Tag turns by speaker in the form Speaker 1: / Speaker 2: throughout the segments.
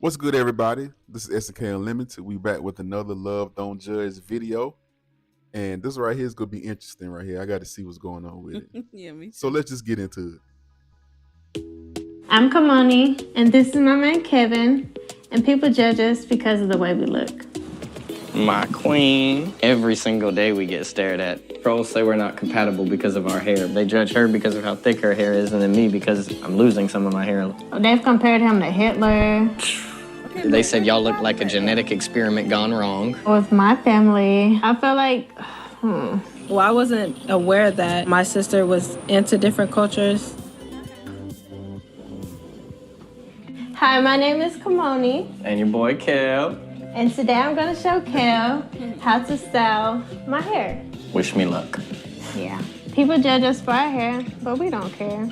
Speaker 1: What's good, everybody? This is SNK Unlimited. We back with another Love Don't Judge video. And this right here is going to be interesting right here. I got to see what's going on with it.
Speaker 2: Yeah, me too.
Speaker 1: So let's just get into it.
Speaker 3: I'm Kamoni, and this is my man Kevin, and people judge us because of the way we look.
Speaker 4: My queen. Every single day we get stared at. Trolls say we're not compatible because of our hair. They judge her because of how thick her hair is, and then me because I'm losing some of my hair.
Speaker 3: They've compared him to Hitler.
Speaker 4: They said y'all look like a genetic experiment gone wrong.
Speaker 3: With my family, I feel like,
Speaker 2: Well, I wasn't aware that my sister was into different cultures.
Speaker 3: Hi, my name is Kamoni,
Speaker 4: And your boy Kev.
Speaker 3: and today I'm gonna show Kel how to style my hair.
Speaker 4: Wish me luck.
Speaker 3: Yeah. People judge us for our hair, but we don't care.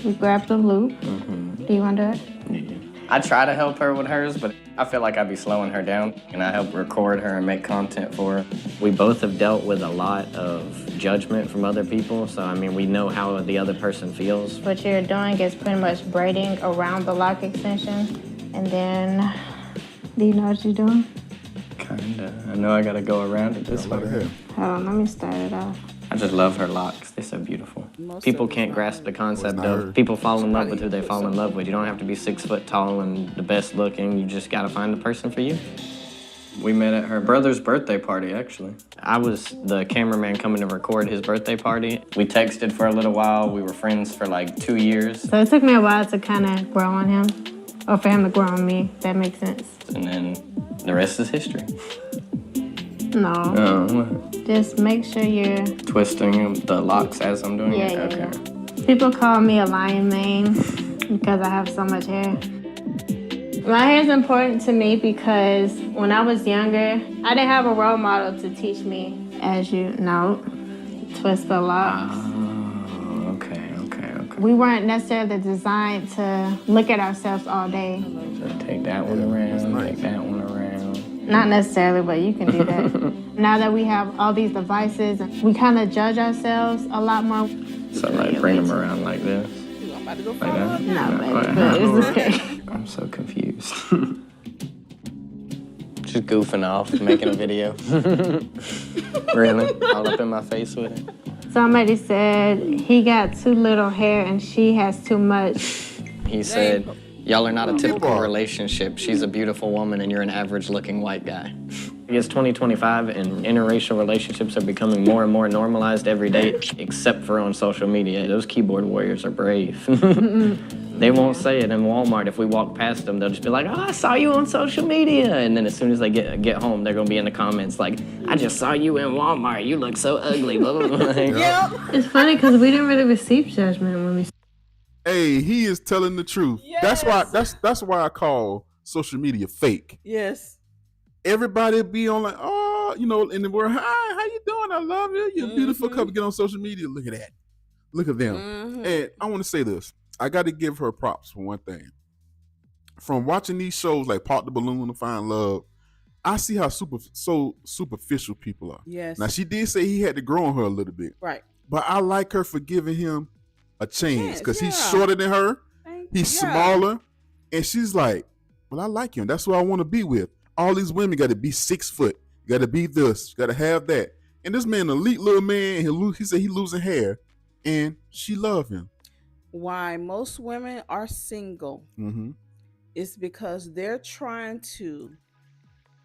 Speaker 3: We grab the loop. Do you want to do it?
Speaker 4: I try to help her with hers, but I feel like I'd be slowing her down, and I help record her and make content for her. We both have dealt with a lot of judgment from other people, so I mean, we know how the other person feels.
Speaker 3: What you're doing is pretty much braiding around the lock extension, and then, do you know what you're doing?
Speaker 4: Kinda. I know I gotta go around it this
Speaker 1: A lot of
Speaker 4: way.
Speaker 1: hair.
Speaker 3: Hold on, let me start it off.
Speaker 4: I just love her locks. They're so beautiful. People can't grasp the concept
Speaker 1: not her.
Speaker 4: of people fall in love with who they fall in love with. You don't have to be 6 foot tall and the best looking. You just gotta find the person for you. We met at her brother's birthday party, actually. I was the cameraman coming to record his birthday party. We texted for a little while. We were friends for like 2 years.
Speaker 3: So it took me a while to kind of grow on him, or for him to grow on me, if that makes sense.
Speaker 4: And then the rest is history.
Speaker 3: No,
Speaker 4: Oh,
Speaker 3: just make sure you're,
Speaker 4: twisting the locks as I'm doing it?
Speaker 3: Yeah.
Speaker 4: Okay.
Speaker 3: People call me a lion mane because I have so much hair. My hair is important to me because when I was younger, I didn't have a role model to teach me, as you know, twist the locks.
Speaker 4: Oh, okay.
Speaker 3: We weren't necessarily designed to look at ourselves all day.
Speaker 4: So take that one around,
Speaker 1: nice.
Speaker 4: take that one around.
Speaker 3: Not necessarily, but you can do that. Now that we have all these devices, we kind of judge ourselves a lot more.
Speaker 4: So like bring them around like this.
Speaker 2: I'm about to go
Speaker 4: Like
Speaker 2: follow
Speaker 4: that?
Speaker 2: up.
Speaker 3: No, baby,
Speaker 4: Alright.
Speaker 3: but it's okay.
Speaker 4: I'm so confused. Just goofing off, making a video. Really? All up in my face with it.
Speaker 3: Somebody said he got too little hair and she has too much.
Speaker 4: He said, y'all are not a typical relationship. She's a beautiful woman and you're an average-looking white guy. It's 2025 and interracial relationships are becoming more and more normalized every day, except for on social media. Those keyboard warriors are brave. They won't say it in Walmart. If we walk past them, they'll just be like, oh, I saw you on social media. And then as soon as they get home, they're gonna be in the comments like, I just saw you in Walmart. You look so ugly, blah, blah, blah.
Speaker 2: Yep.
Speaker 3: It's funny because we didn't really receive judgment when we.
Speaker 1: Hey, he is telling the truth.
Speaker 2: Yes.
Speaker 1: That's why I call social media fake.
Speaker 2: Yes.
Speaker 1: Everybody be on like, oh, in the world, hi, how you doing? I love you. You're a beautiful couple. Get on social media. Look at that. Look at them. And I want to say this. I got to give her props for one thing. From watching these shows like Pop the Balloon to Find Love, I see how so superficial people are.
Speaker 2: Yes.
Speaker 1: Now, she did say he had to grow on her a little bit.
Speaker 2: Right.
Speaker 1: But I like her for giving him a chance because he's
Speaker 2: yeah.
Speaker 1: shorter than her. He's
Speaker 2: Yeah.
Speaker 1: smaller. And she's like, well, I like him. That's who I want to be with. All these women got to be 6 foot. Got to be this. Got to have that. And this man, elite little man, he said he losing hair. And she love him.
Speaker 2: Why most women are single
Speaker 1: Mm-hmm.
Speaker 2: is because they're trying to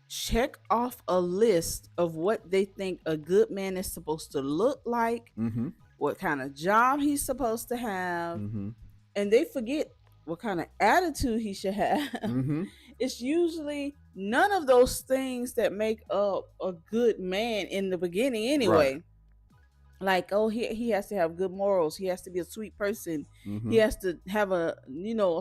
Speaker 2: check off a list of what they think a good man is supposed to look like,
Speaker 1: Mm-hmm.
Speaker 2: what kind of job he's supposed to have,
Speaker 1: Mm-hmm.
Speaker 2: and they forget what kind of attitude he should have.
Speaker 1: Mm-hmm.
Speaker 2: It's usually none of those things that make up a good man in the beginning anyway.
Speaker 1: Right.
Speaker 2: Like, oh, he has to have good morals. He has to be a sweet person.
Speaker 1: Mm-hmm.
Speaker 2: He has to have a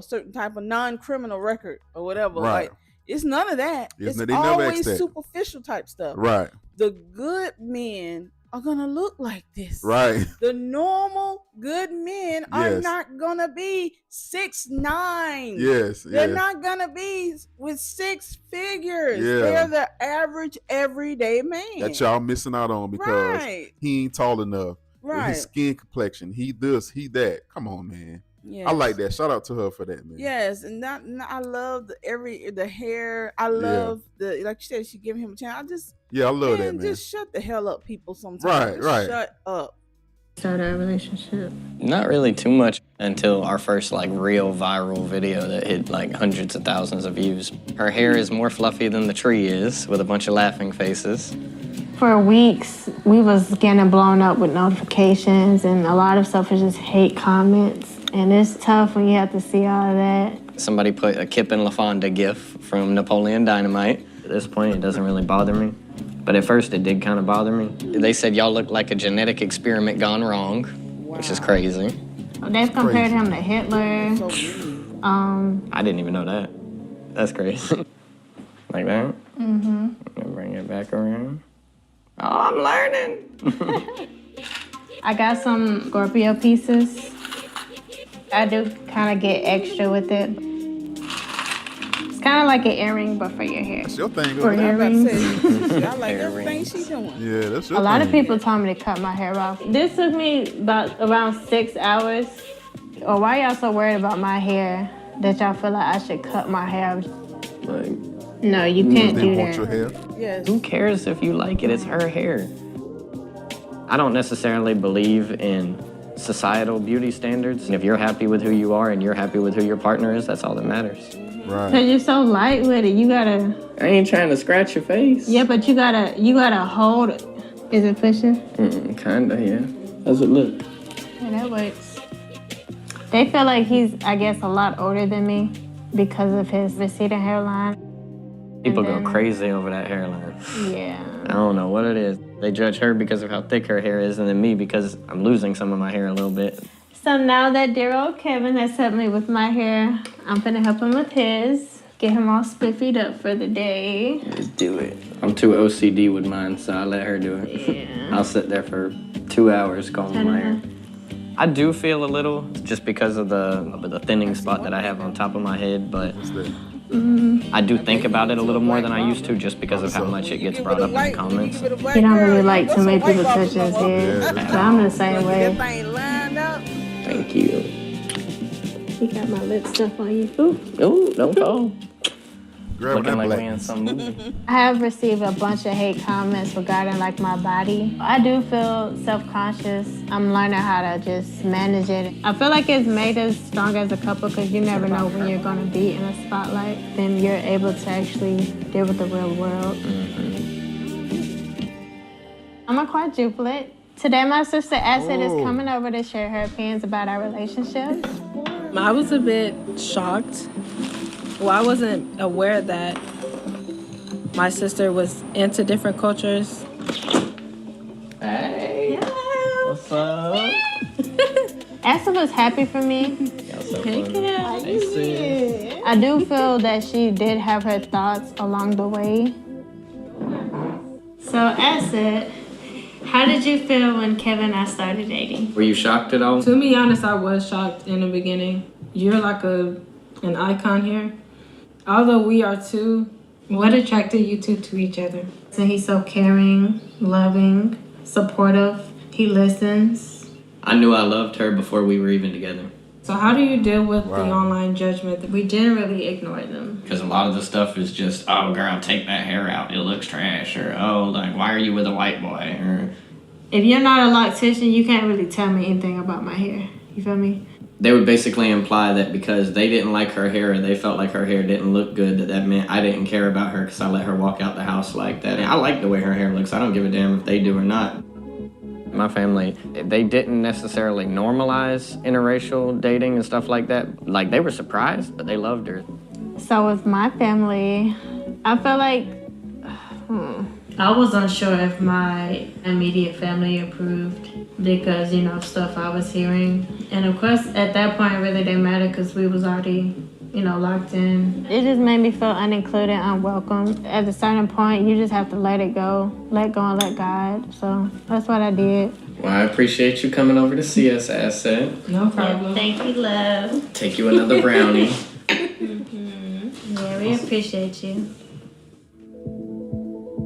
Speaker 2: certain type of non-criminal record or whatever.
Speaker 1: Right.
Speaker 2: Like, it's none of that.
Speaker 1: It's
Speaker 2: It's
Speaker 1: they never ask
Speaker 2: always
Speaker 1: that.
Speaker 2: superficial type stuff.
Speaker 1: Right.
Speaker 2: The good men are gonna look like this.
Speaker 1: Right.
Speaker 2: The normal good men are
Speaker 1: Yes.
Speaker 2: not gonna be 6'9".
Speaker 1: Yes.
Speaker 2: They're
Speaker 1: Yes.
Speaker 2: not gonna be with 6 figures.
Speaker 1: Yeah.
Speaker 2: They're the average everyday man.
Speaker 1: That y'all missing out on because
Speaker 2: Right.
Speaker 1: he ain't tall enough. With
Speaker 2: Right.
Speaker 1: his skin complexion. He this, he that. Come on, man.
Speaker 2: Yes.
Speaker 1: I like that. Shout out to her for that, man.
Speaker 2: Yes, and I love the hair. I love the, like you said, she giving him a chance.
Speaker 1: I love that, man.
Speaker 2: Just shut the hell up, people. Sometimes,
Speaker 1: Right.
Speaker 2: Shut up.
Speaker 3: Start our relationship.
Speaker 4: Not really too much until our first like real viral video that hit like hundreds of thousands of views. Her hair is more fluffy than the tree is, with a bunch of laughing faces.
Speaker 3: For weeks, we was getting blown up with notifications, and a lot of stuff is just hate comments. And it's tough when you have to see all of that.
Speaker 4: Somebody put a Kip and LaFonda gif from Napoleon Dynamite. At this point, it doesn't really bother me. But at first, it did kind of bother me. They said y'all look like a genetic experiment gone wrong, which is crazy.
Speaker 3: They've compared him to Hitler.
Speaker 2: So
Speaker 4: I didn't even know that. That's crazy. Like that? Mm-hmm. Bring it back around. Oh, I'm learning.
Speaker 3: I got some Scorpio pieces. I do kind of get extra with it. It's kind of like an earring, but for your hair.
Speaker 1: That's your thing,
Speaker 3: For
Speaker 1: over there.
Speaker 3: earrings.
Speaker 2: I like everything she's doing.
Speaker 1: Yeah, that's your
Speaker 3: A lot of
Speaker 1: thing.
Speaker 3: people told me to cut my hair off. This took me about around 6 hours. Or why y'all so worried about my hair that y'all feel like I should cut my hair?
Speaker 4: Like,
Speaker 3: No, you can't
Speaker 1: They
Speaker 3: do
Speaker 1: want your
Speaker 3: that.
Speaker 1: hair.
Speaker 2: Yes.
Speaker 4: who cares if you like it? It's her hair. I don't necessarily believe in societal beauty standards. If you're happy with who you are and you're happy with who your partner is, that's all that matters.
Speaker 1: Right.
Speaker 3: Cause you're so light with it, you gotta.
Speaker 4: I ain't trying to scratch your face.
Speaker 3: Yeah, but you gotta hold it. Is it pushing?
Speaker 4: Kinda, yeah. How's it look?
Speaker 3: Yeah, that works. They feel like he's, I guess, a lot older than me because of his receding hairline.
Speaker 4: People
Speaker 3: And
Speaker 4: go
Speaker 3: then-
Speaker 4: crazy over that hairline.
Speaker 3: Yeah.
Speaker 4: I don't know what it is. They judge her because of how thick her hair is, and then me because I'm losing some of my hair a little bit.
Speaker 3: So now that dear old Kevin has helped me with my hair, I'm gonna help him with his. Get him all spiffied up for the day.
Speaker 4: Just do it. I'm too OCD with mine, so I let her do it.
Speaker 3: Yeah.
Speaker 4: I'll sit there for 2 hours combing my hair. I do feel a little, just because of the thinning spot that I have on top of my head, but I do think about it a little more than I used to, just because of how much it gets brought up in the comments.
Speaker 3: He don't really like too many people touching his head.
Speaker 1: Yeah.
Speaker 3: So I'm the same way.
Speaker 2: That thing lined up.
Speaker 4: Thank you.
Speaker 3: He got my lip stuff on you. Ooh.
Speaker 4: Ooh, don't fall.
Speaker 1: Grabbing
Speaker 4: Looking
Speaker 1: that
Speaker 4: like we in
Speaker 1: black.
Speaker 4: some movie.
Speaker 3: I have received a bunch of hate comments regarding like my body. I do feel self-conscious. I'm learning how to just manage it. I feel like it's made us strong as a couple because you never know when you're gonna be in a spotlight. Then you're able to actually deal with the real world. I'm a quadruplet. Today my sister Asset is coming over to share her opinions about our relationship.
Speaker 5: I was a bit shocked. Well, I wasn't aware that my sister was into different cultures.
Speaker 4: Hey, what's up?
Speaker 3: Asset was happy for me.
Speaker 4: Hey, sis.
Speaker 3: I do feel that she did have her thoughts along the way. So, Asset, how did you feel when Kevin and I started dating?
Speaker 4: Were you shocked at all?
Speaker 5: To be honest, I was shocked in the beginning. You're like an icon here. Although we are two, what attracted you two to each other?
Speaker 3: So he's so caring, loving, supportive. He listens.
Speaker 4: I knew I loved her before we were even together.
Speaker 5: So how do you deal with the
Speaker 1: Wow.
Speaker 5: online judgment?
Speaker 3: We generally ignore them.
Speaker 4: Because a lot of the stuff is just, oh, girl, take that hair out. It looks trash. Or, oh, like, why are you with a white boy? Or,
Speaker 3: If you're not a loctician, you can't really tell me anything about my hair. You feel me?
Speaker 4: they would basically imply that because they didn't like her hair or they felt like her hair didn't look good, that meant I didn't care about her because I let her walk out the house like that. And I like the way her hair looks. I don't give a damn if they do or not. My family, they didn't necessarily normalize interracial dating and stuff like that. Like, they were surprised, but they loved her.
Speaker 3: So with my family, I feel like I was unsure if my immediate family approved because, you know, stuff I was hearing. And of course, at that point, it really didn't matter because we was already, you know, locked in. It just made me feel unincluded, unwelcome. At a certain point, you just have to let it go. Let go and let God. So that's what I did.
Speaker 4: Well, I appreciate you coming over to see us, Asset.
Speaker 5: No problem.
Speaker 3: Thank you, love.
Speaker 4: Take you another brownie.
Speaker 3: Yeah, we appreciate you.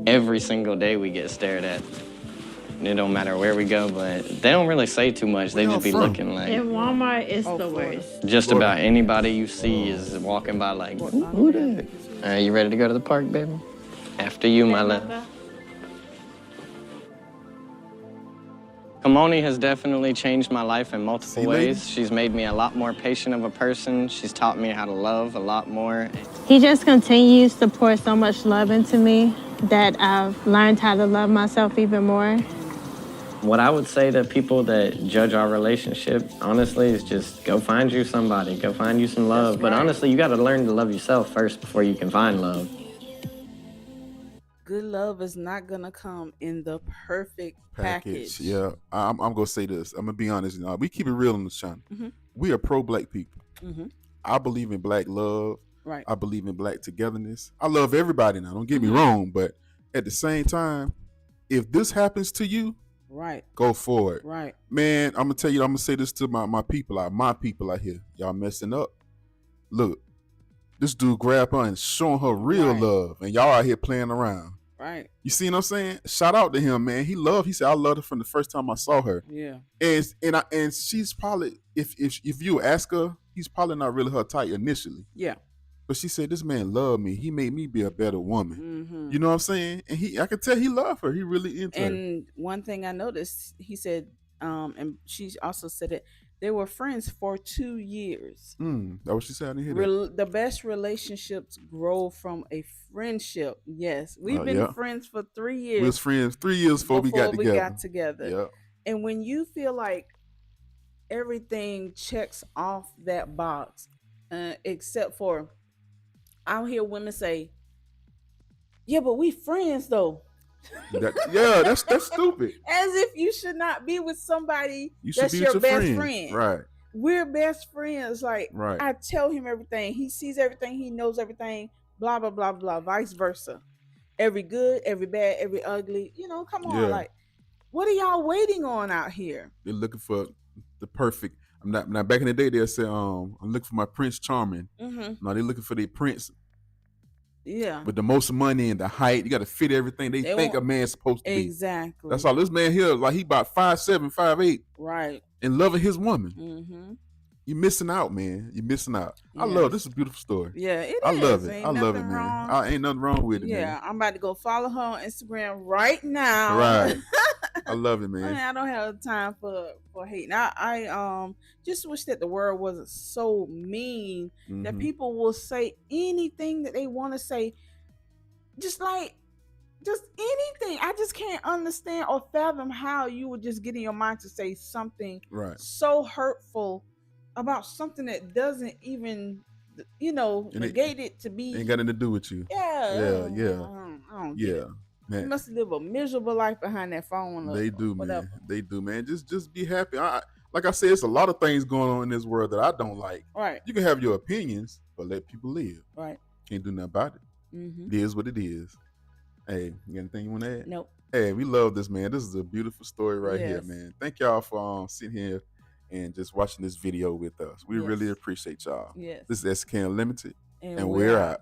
Speaker 4: Every single day we get stared at. It don't matter where we go, but they don't really say too much. They
Speaker 1: Where
Speaker 4: just be
Speaker 1: y'all from?
Speaker 4: looking like.
Speaker 3: In Walmart, it's
Speaker 2: Oh,
Speaker 3: the
Speaker 2: Florida.
Speaker 3: worst.
Speaker 4: Just about anybody you see is walking by like, who that? All right, you ready to go to the park, baby? After you, my love. Kamoni has definitely changed my life in multiple
Speaker 1: See, lady?
Speaker 4: ways. She's made me a lot more patient of a person. She's taught me how to love a lot more.
Speaker 3: He just continues to pour so much love into me that I've learned how to love myself even more.
Speaker 4: What I would say to people that judge our relationship, honestly, is just go find you somebody. Go find you some love.
Speaker 2: That's
Speaker 4: But
Speaker 2: right.
Speaker 4: honestly, you got to learn to love yourself first before you can find love.
Speaker 2: Good love is not gonna come in the perfect package.
Speaker 1: Yeah, I'm gonna say this. I'm gonna be honest. We keep it real on this channel.
Speaker 2: Mhm.
Speaker 1: We are pro-black people.
Speaker 2: Mhm.
Speaker 1: I believe in black love.
Speaker 2: Right.
Speaker 1: I believe in black togetherness. I love everybody now. Don't get
Speaker 2: Mm-hmm.
Speaker 1: me wrong, but at the same time, if this happens to you,
Speaker 2: Right.
Speaker 1: go for it.
Speaker 2: Right.
Speaker 1: Man, I'm gonna tell you. I'm gonna say this to my people out here. Y'all messing up. Look, this dude grabbed her and showing her real
Speaker 2: Right.
Speaker 1: love, and y'all out here playing around.
Speaker 2: Right.
Speaker 1: You see what I'm saying? Shout out to him, man. He said I loved her from the first time I saw her.
Speaker 2: Yeah.
Speaker 1: And she's probably if you ask her, he's probably not really her type initially.
Speaker 2: Yeah.
Speaker 1: But she said this man loved me. He made me be a better woman.
Speaker 2: Mm-hmm.
Speaker 1: You know what I'm saying? And I could tell he loved her. He really into her.
Speaker 2: And one thing I noticed, he said, and she also said it, they were friends for 2 years.
Speaker 1: That what she said. I didn't hear that.
Speaker 2: The best relationships grow from a friendship. Yes, we've been
Speaker 1: Yeah.
Speaker 2: friends for 3
Speaker 1: We
Speaker 2: years.
Speaker 1: was friends 3 years before we got together. Yeah.
Speaker 2: And when you feel like everything checks off that box, except for, I'll hear women say, "Yeah, but we friends though."
Speaker 1: That's stupid.
Speaker 2: As if you should not be with somebody
Speaker 1: You should
Speaker 2: that's
Speaker 1: be
Speaker 2: your
Speaker 1: with
Speaker 2: best
Speaker 1: your
Speaker 2: friend.
Speaker 1: Right.
Speaker 2: We're best friends. Like,
Speaker 1: Right.
Speaker 2: I tell him everything. He sees everything. He knows everything. Blah, blah, blah, blah. Vice versa. Every good, every bad, every ugly. Come on.
Speaker 1: Yeah.
Speaker 2: Like, what are y'all waiting on out here?
Speaker 1: They're looking for the perfect. I'm not. Now back in the day, they said, I'm looking for my Prince Charming.
Speaker 2: Mm-hmm.
Speaker 1: Now they're looking for their prince
Speaker 2: Yeah.
Speaker 1: with the most money and the height. You got to fit everything they think
Speaker 2: want-
Speaker 1: a man's supposed to be.
Speaker 2: Exactly.
Speaker 1: That's all. This man here, like he about 5'7", 5'8",
Speaker 2: Right.
Speaker 1: and loving his woman.
Speaker 2: Mm-hmm.
Speaker 1: You missing out, man. You missing out. I
Speaker 2: Yes.
Speaker 1: love this. Is a beautiful story.
Speaker 2: Yeah, it
Speaker 1: I
Speaker 2: is.
Speaker 1: love it.
Speaker 2: Ain't
Speaker 1: I love it,
Speaker 2: nothing
Speaker 1: man.
Speaker 2: wrong.
Speaker 1: Ain't nothing wrong with it,
Speaker 2: Yeah,
Speaker 1: man.
Speaker 2: I'm about to go follow her on Instagram right now.
Speaker 1: Right. I love it, man.
Speaker 2: I don't have time for hating. I just wish that the world wasn't so mean that
Speaker 1: Mhm.
Speaker 2: people will say anything that they want to say, just anything. I just can't understand or fathom how you would just get in your mind to say something
Speaker 1: Right.
Speaker 2: so hurtful about something that doesn't even, negate it to be.
Speaker 1: Ain't got nothing to do with you.
Speaker 2: Yeah.
Speaker 1: Yeah.
Speaker 2: I don't get
Speaker 1: Yeah,
Speaker 2: it. You
Speaker 1: man.
Speaker 2: must live a miserable life behind that phone.
Speaker 1: They
Speaker 2: or
Speaker 1: do,
Speaker 2: whatever.
Speaker 1: man. They do, man. Just be happy. Like I said, it's a lot of things going on in this world that I don't like.
Speaker 2: Right.
Speaker 1: You can have your opinions, but let people live.
Speaker 2: Right.
Speaker 1: Can't do nothing about it.
Speaker 2: Mm-hmm.
Speaker 1: It is what it is. Hey, you got anything you want to add?
Speaker 2: Nope.
Speaker 1: Hey, we love this, man. This is a beautiful story right here,
Speaker 2: Yes.
Speaker 1: man. Thank y'all for sitting here and just watching this video with us. We
Speaker 2: Yes.
Speaker 1: really appreciate y'all.
Speaker 2: Yes.
Speaker 1: This is SK Unlimited,
Speaker 2: And
Speaker 1: and we're out.